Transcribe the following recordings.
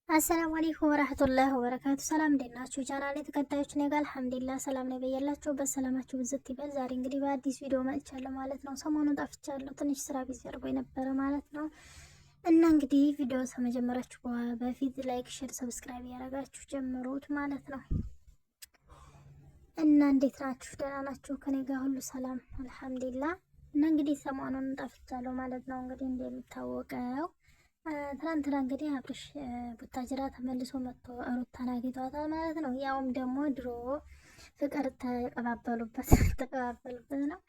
አሰላሙ አለይኩም ወራህመቱላሂ ወበረካቱ። ሰላም እንዴት ናችሁ? ቻናሌ ተከታዮች ነኝ ጋር አልሐምዱሊላህ ሰላም ነው። በያላችሁበት ሰላማችሁ ብዝት ይበል። ዛሬ እንግዲህ በአዲስ ቪዲዮ መጥቻለሁ ማለት ነው። ሰሞኑን ጠፍቻለሁ፣ ትንሽ ስራ ቢዚ አድርጎኝ ነበረ ማለት ነው። እና እንግዲህ ቪዲዮ ከመጀመራችሁ በፊት ላይክ፣ ሼር፣ ሰብስክራይብ ያደረጋችሁ ጀምሩት ማለት ነው። እና እንዴት ናችሁ? ደህና ናችሁ? ከኔ ጋር ሁሉ ሰላም አልሐምዱሊላህ። እና እንግዲህ ሰሞኑን ጠፍቻለሁ ማለት ነው። እንግዲህ እንደሚታወቀው ትናንትና እንግዲህ አብርሽ ቡታጅራ ተመልሶ መጥቶ ሩታን አግኝቷታል ማለት ነው። ያውም ደግሞ ድሮ ፍቅር ተቀባበሉበት ነው።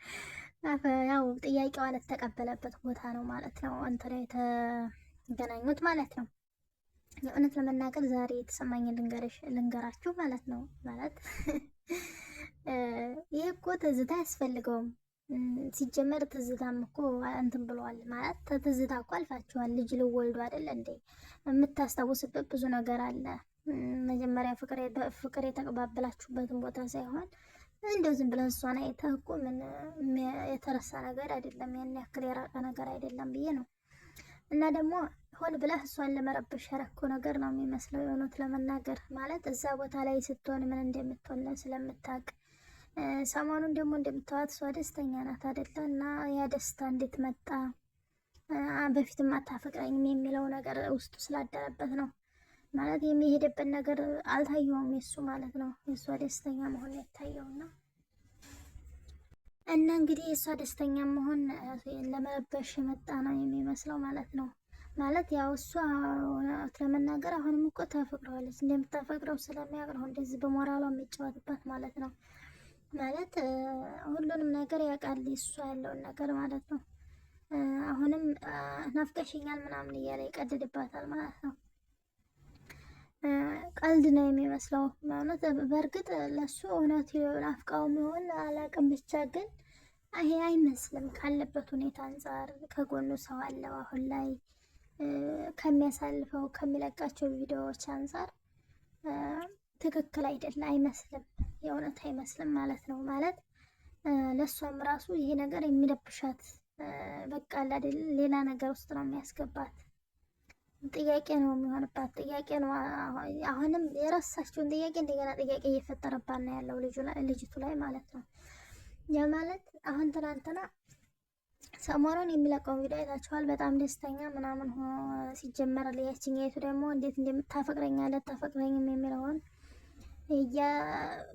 ያው ጥያቄዋን የተቀበለበት ቦታ ነው ማለት ነው። እንትን ላይ የተገናኙት ማለት ነው። የእውነት ለመናገር ዛሬ የተሰማኝ ልንገራችሁ ማለት ነው። ማለት ይህ እኮ ትዝታ አያስፈልገውም። ሲጀመር ትዝታም እኮ እንትን ብለዋል ማለት ትዝታ እኮ አልፋችኋል። ልጅ ልወልዱ አይደል እንዴ? የምታስታውስበት ብዙ ነገር አለ። መጀመሪያ ፍቅር የተቀባበላችሁበትን ቦታ ሳይሆን እንደው ዝም ብለን እሷን አይተህ እኮ ምን የተረሳ ነገር አይደለም፣ ያን ያክል የራቀ ነገር አይደለም ብዬ ነው። እና ደግሞ ሆን ብለህ እሷን ለመረበሽ ያረከው ነገር ነው የሚመስለው የሆኑት ለመናገር ማለት እዛ ቦታ ላይ ስትሆን ምን እንደምትሆን ስለምታውቅ ሰሞኑን ደግሞ እንደምታዋት እሷ ደስተኛ ናት አይደለ? እና ያ ደስታ እንዴት መጣ? በፊትም አታፈቅረኝም የሚለው ነገር ውስጡ ስላደረበት ነው ማለት የሚሄድበት ነገር አልታየውም የሱ ማለት ነው። የእሷ ደስተኛ መሆን የታየውና እና እንግዲህ የእሷ ደስተኛ መሆን ለመረበሽ የመጣ ነው የሚመስለው ማለት ነው። ማለት ያው እሷ ለመናገር አሁንም እኮ ታፈቅረዋለች፣ እንደምታፈቅረው ስለሚያውቅ ነው እንደዚህ በሞራሏ የሚጫወትባት ማለት ነው። ማለት ሁሉንም ነገር ያውቃል እሷ ያለውን ነገር ማለት ነው። አሁንም ናፍቀሽኛል ምናምን እያለ ይቀድድባታል ማለት ነው። ቀልድ ነው የሚመስለው ማለት በእርግጥ ለሱ እውነት ናፍቃው የሚሆን አላውቅም፣ ብቻ ግን ይሄ አይመስልም ካለበት ሁኔታ አንጻር። ከጎኑ ሰው አለው አሁን ላይ ከሚያሳልፈው ከሚለቃቸው ቪዲዮዎች አንጻር ትክክል አይደለም፣ አይመስልም፣ የእውነት አይመስልም ማለት ነው። ማለት ለእሷም ራሱ ይሄ ነገር የሚረብሻት በቃ አይደል ሌላ ነገር ውስጥ ነው የሚያስገባት። ጥያቄ ነው የሚሆንባት፣ ጥያቄ ነው። አሁንም የረሳችውን ጥያቄ እንደገና ጥያቄ እየፈጠረባት ነው ያለው ልጅቱ ላይ ማለት ነው። ያ ማለት አሁን ትናንትና ሰሞኑን የሚለቀውን ቪዲዮ አይታችኋል። በጣም ደስተኛ ምናምን ሲጀመር ያችኛይቱ ደግሞ እንዴት እንደምታፈቅረኛለህ ታፈቅረኝም የሚለውን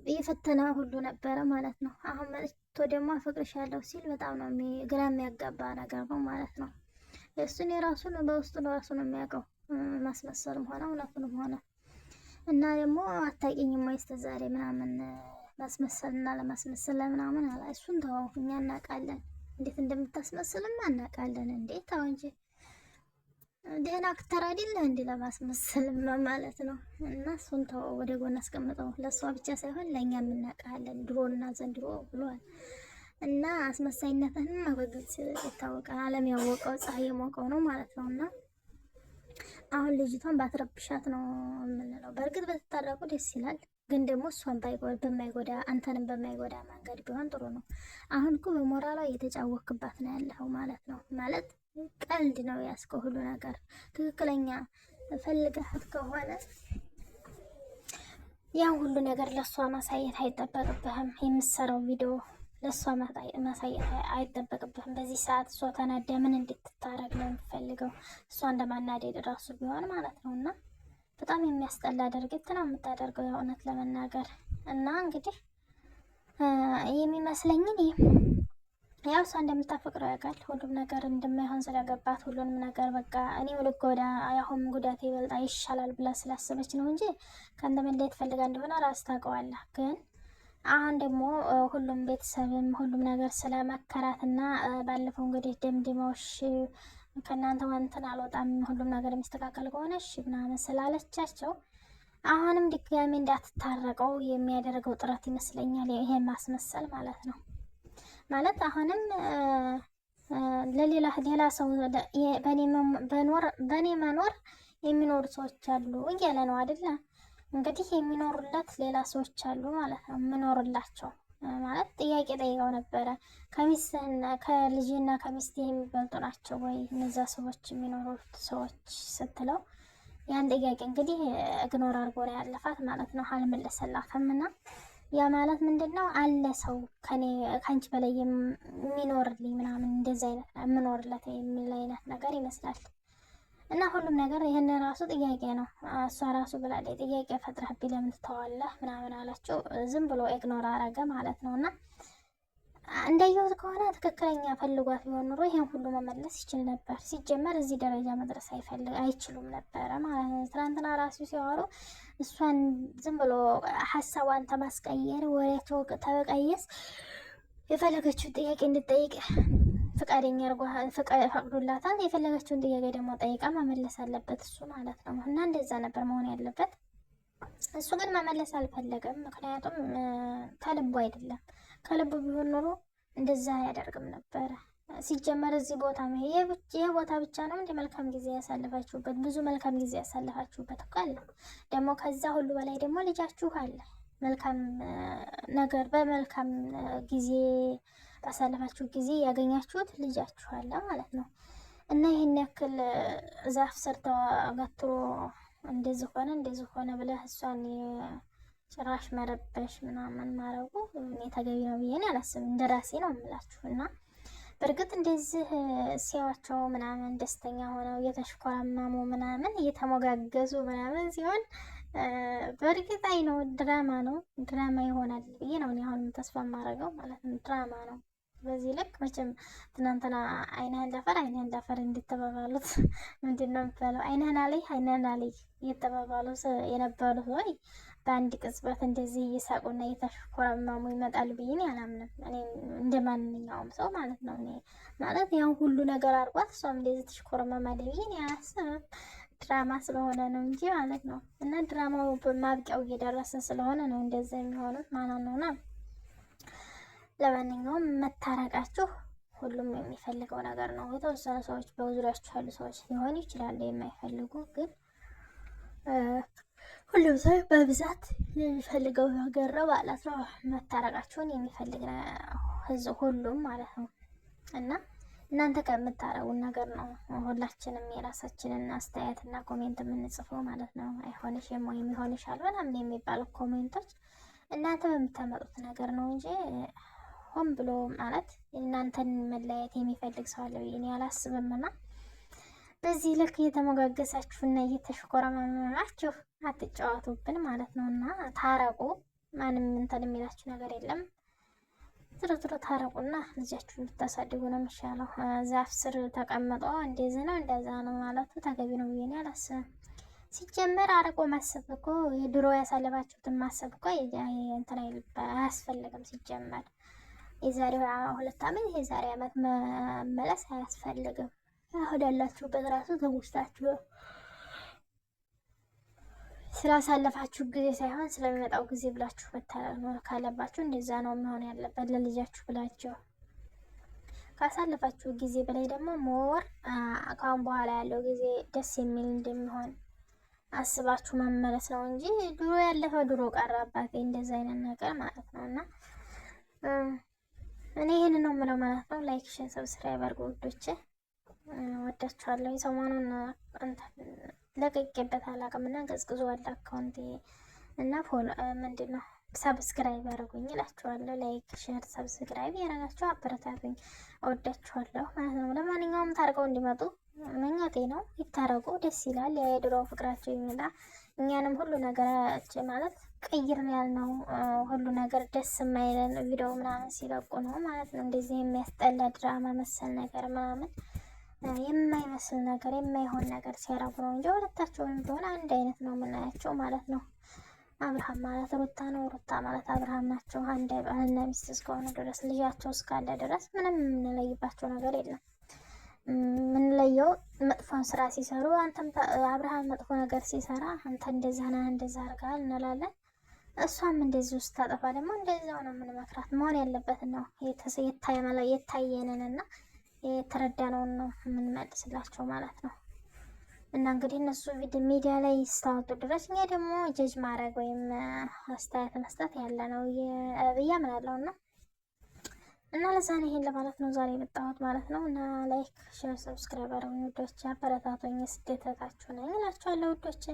የፈተና ሁሉ ነበረ ማለት ነው። አሁን መጥቶ ደግሞ አፈቅርሻለሁ ሲል በጣም ነው ግራ የሚያጋባ ነገር ነው ማለት ነው። እሱን የራሱን በውስጡ ራሱ ነው የሚያውቀው፣ ማስመሰልም ሆነ እውነቱንም ሆነ እና ደግሞ አታውቂኝም ወይ እስከ ዛሬ ምናምን ማስመሰል እና ለማስመሰል ለምናምን አላ እሱን ተወው፣ እኛ እናውቃለን እንዴት እንደምታስመስልም እናውቃለን። እንዴት ተው እንጂ ደህና አክተር አይደለ እንዲ ለማስመሰል ማለት ነው። እና እሱን ተው ወደ ጎን አስቀምጠው። ለእሷ ብቻ ሳይሆን ለእኛም እናውቃለን ድሮና ዘንድሮ ብሏል። እና አስመሳይነትህንም በግልጽ ይታወቃል። ዓለም ያወቀው ፀሐይ የሞቀው ነው ማለት ነው። እና አሁን ልጅቷን ባትረብሻት ነው የምንለው። በእርግጥ በተታረቁ ደስ ይላል፣ ግን ደግሞ እሷን በማይጎዳ አንተንም በማይጎዳ መንገድ ቢሆን ጥሩ ነው። አሁን እኮ በሞራሏ እየተጫወክባት ነው ያለኸው ማለት ነው። ማለት ቀልድ ነው ያስከው ሁሉ ነገር። ትክክለኛ ፈልገሃት ከሆነ ያን ሁሉ ነገር ለእሷ ማሳየት አይጠበቅብህም። የምትሰራው ቪዲዮ ለእሷ ማሳየት አይጠበቅብህም። በዚህ ሰዓት እሷ ተናዳ ምን እንድትታረግ ነው የምትፈልገው? እሷ እንደማናደድ ራሱ ቢሆን ማለት ነው። እና በጣም የሚያስጠላ ድርጊት ነው የምታደርገው የእውነት ለመናገር። እና እንግዲህ የሚመስለኝን ያው እሷ እንደምታፈቅረው ያውቃል። ሁሉም ነገር እንደማይሆን ስለገባት ሁሉንም ነገር በቃ እኔ ልጎዳ አሁን ጉዳት ይበልጣ ይሻላል ብላ ስላሰበች ነው እንጂ ከአንተ መለየት ፈልጋ እንደሆነ ራስ ታውቀዋለህ። ግን አሁን ደግሞ ሁሉም ቤተሰብም ሁሉም ነገር ስለመከራትና ባለፈው እንግዲህ ደምድመውሽ ከእናንተ እንትን አልወጣም ሁሉም ነገር የሚስተካከል ከሆነ እሺ ምናምን ስላለቻቸው አሁንም ድጋሚ እንዳትታረቀው የሚያደርገው ጥረት ይመስለኛል። ይሄ ማስመሰል ማለት ነው። ማለት አሁንም ሌላ ሰው በእኔ መኖር የሚኖሩ ሰዎች አሉ እያለ ነው አይደለ? እንግዲህ የሚኖሩለት ሌላ ሰዎች አሉ ማለት ነው። የምኖርላቸው ማለት ጥያቄ ጠይቀው ነበረ። ከሚስትና ከልጅና ከሚስት የሚበልጡ ናቸው ወይ እነዛ ሰዎች የሚኖሩት ሰዎች ስትለው ያን ጥያቄ እንግዲህ እግኖር አድርጎ ነው ያለፋት ማለት ነው። አልመለሰላትም እና ያ ማለት ምንድነው አለ ሰው ከአንቺ በላይ የሚኖርልኝ ምናምን እንደዚህ አይነት የምኖርለት የሚል አይነት ነገር ይመስላል። እና ሁሉም ነገር ይህን ራሱ ጥያቄ ነው። እሷ ራሱ ብላለች ጥያቄ ፈጥረህብኝ ለምን ትተዋለህ ምናምን አላቸው። ዝም ብሎ ኢግኖር አረገ ማለት ነው። እና እንደየሁት ከሆነ ትክክለኛ ፈልጓት ቢሆን ኑሮ ይሄን ሁሉ መመለስ ይችል ነበር። ሲጀመር እዚህ ደረጃ መድረስ አይችሉም ነበረ ማለት ነው። ትናንትና ራሱ ሲያወሩ እሷን ዝም ብሎ ሀሳቧን ተማስቀየር ወሬያቸው ተቀየስ የፈለገችውን ጥያቄ እንድጠይቅ ፍቃደኛ ፈቅዶላታል። የፈለገችውን ጥያቄ ደግሞ ጠይቃ መመለስ አለበት እሱ ማለት ነው። እና እንደዛ ነበር መሆን ያለበት። እሱ ግን መመለስ አልፈለገም። ምክንያቱም ከልቡ አይደለም። ከልቡ ቢሆን ኖሮ እንደዛ አያደርግም ነበረ። ሲጀመር እዚህ ቦታ ይህ ቦታ ብቻ ነው እንደ መልካም ጊዜ ያሳልፋችሁበት። ብዙ መልካም ጊዜ ያሳልፋችሁበት እኮ አለ። ደግሞ ከዛ ሁሉ በላይ ደግሞ ልጃችሁ አለ። መልካም ነገር በመልካም ጊዜ ባሳለፋችሁ ጊዜ ያገኛችሁት ልጃችሁ አለ ማለት ነው። እና ይህን ያክል ዛፍ ስር ተገትሮ እንደዚህ ሆነ ብለህ እሷን ጭራሽ መረበሽ ምናምን ማረጉ ተገቢ ነው ብዬ አላስብም። እንደራሴ ነው የምላችሁ። እና በእርግጥ እንደዚህ ሲያዋቸው ምናምን ደስተኛ ሆነው እየተሽኮረመሙ ምናምን እየተሞጋገዙ ምናምን ሲሆን በእርግጥ አይ ነው ድራማ ይሆናል ብዬ ነው አሁን ተስፋ የማደርገው ማለት ነው። ድራማ ነው። በዚህ ልክ መቼም ትናንትና አይንህን ላፈር እንድትባባሉት ምንድነው የሚባለው? አይንህን አለይ እየተባባሉ የነበሩት ወይ በአንድ ቅጽበት እንደዚህ እየሳቁና እየተሽኮረመሙ ይመጣሉ ብዬ አላምንም። እኔ እንደ ማንኛውም ሰው ማለት ነው። እኔ ማለት ያው ሁሉ ነገር አድርጓት እሷም እንደዚህ ተሽኮረመማለች ብዬ አላስብም። ድራማ ስለሆነ ነው እንጂ ማለት ነው። እና ድራማው በማብቂያው እየደረሰ ስለሆነ ነው እንደዚህ የሚሆኑት ማለት ነውና ለማንኛውም መታረቃችሁ ሁሉም የሚፈልገው ነገር ነው። የተወሰኑ ሰዎች በዙሪያችሁ ያሉ ሰዎች ሊሆኑ ይችላሉ የማይፈልጉ፣ ግን ሁሉም ሰው በብዛት የሚፈልገው ነገር ነው ማለት ነው። መታረቃችሁን የሚፈልግ ህዝብ ሁሉም ማለት ነው። እና እናንተ ከምታረጉን ነገር ነው ሁላችንም የራሳችንን አስተያየትና ኮሜንት የምንጽፈው ማለት ነው። አይሆንሽም ወይም ይሆንሻል ምናምን የሚባሉ ኮሜንቶች እናንተ በምታመጡት ነገር ነው እንጂ ሆን ብሎ ማለት እናንተን መለያየት የሚፈልግ ሰው አለ ብዬ አላስብም። እና በዚህ ልክ እየተሞጋገሳችሁና እየተሽኮረመማችሁ አትጫወቱብን ማለት ነው። እና ታረቁ። ማንም እንትን የሚላችሁ ነገር የለም። ዝሮ ታረቁና ልጃችሁ እንድታሳድጉ ነው የሚሻለው። ዛፍ ስር ተቀምጦ እንደዚህ ነው እንደዛ ነው ማለቱ ተገቢ ነው ብዬ አላስብም። ሲጀመር አርቆ ማሰብ እኮ የድሮ ያሳለፋችሁትን ማሰብ እኮ እንትን አያስፈልግም። ሲጀመር የዛሬ 2 ዓመት የዛሬ ዓመት መመለስ አያስፈልግም። አሁን ያላችሁበት ራሱ ትውስታችሁ ስላሳለፋችሁ ጊዜ ሳይሆን ስለሚመጣው ጊዜ ብላችሁ መታረቅ ካለባችሁ እንደዛ ነው መሆን ያለበት። ለልጃችሁ ብላችሁ ካሳለፋችሁ ጊዜ በላይ ደግሞ ሞር ካሁን በኋላ ያለው ጊዜ ደስ የሚል እንደሚሆን አስባችሁ መመለስ ነው እንጂ ድሮ ያለፈው ድሮ ቀረባት እንደዛ አይነት ነገር ማለት ነው። እና እኔ ይሄን ነው የምለው ማለት ነው። ላይክ፣ ሼር፣ ሰብስክራይብ አድርጉ ውዶቼ፣ ወዳችኋለሁ። ሰሞኑን ለቅቄበት አላውቅምና ቀዝቅዟል አካውንቴ እና ፎሎ ምንድነው ሰብስክራይብ አድርጉኝ እላችኋለሁ። ላይክ፣ ሼር፣ ሰብስክራይብ ያደረጋችሁ አበረታቱኝ። እወዳችኋለሁ ማለት ነው። ለማንኛውም ታርቀው እንዲመጡ ምኞቴ ነው። ይታረቁ፣ ደስ ይላል። የድሮ ፍቅራቸው ይመጣ። እኛንም ሁሉ ነገራችን ማለት ቀይር ያልነው ሁሉ ነገር ደስ የማይለን ቪዲዮ ምናምን ሲለቁ ነው ማለት ነው። እንደዚህ የሚያስጠላ ድራማ መሰል ነገር ምናምን የማይመስል ነገር የማይሆን ነገር ሲያረጉ ነው እንጂ ሁለታቸውንም ቢሆን አንድ አይነት ነው የምናያቸው ማለት ነው። አብርሃም ማለት ሩታ ነው፣ ሩታ ማለት አብርሃም ናቸው። አንድ ባልና ሚስት እስከሆነ ድረስ ልጃቸው እስካለ ድረስ ምንም የምንለይባቸው ነገር የለም። የምንለየው መጥፎን ስራ ሲሰሩ አንተም አብርሃም መጥፎ ነገር ሲሰራ አንተ እንደዛ ነህ እንደዛ አድርገሃል እንላለን። እሷም እንደዚህ ውስጥ ታጠፋ ደግሞ እንደዛው ነው የምንመክራት። መሆን ያለበትን ነው የታየንንና የተረዳነውን ነው የምንመልስላቸው ማለት ነው። እና እንግዲህ እነሱ ሚዲያ ላይ እስካወጡ ድረስ እኛ ደግሞ ጀጅ ማድረግ ወይም አስተያየት መስጠት ያለ ነው ብዬ አምናለሁ። እና እና ለዛ ነው ይሄን ለማለት ነው ዛሬ የመጣሁት ማለት ነው። እና ላይክ፣ ሼር፣ ሰብስክራይብ አድርጉኝ ውዶቼ፣ አበረታቱኝ። ስደተታችሁ ነኝ እላችኋለሁ ውዶቼ።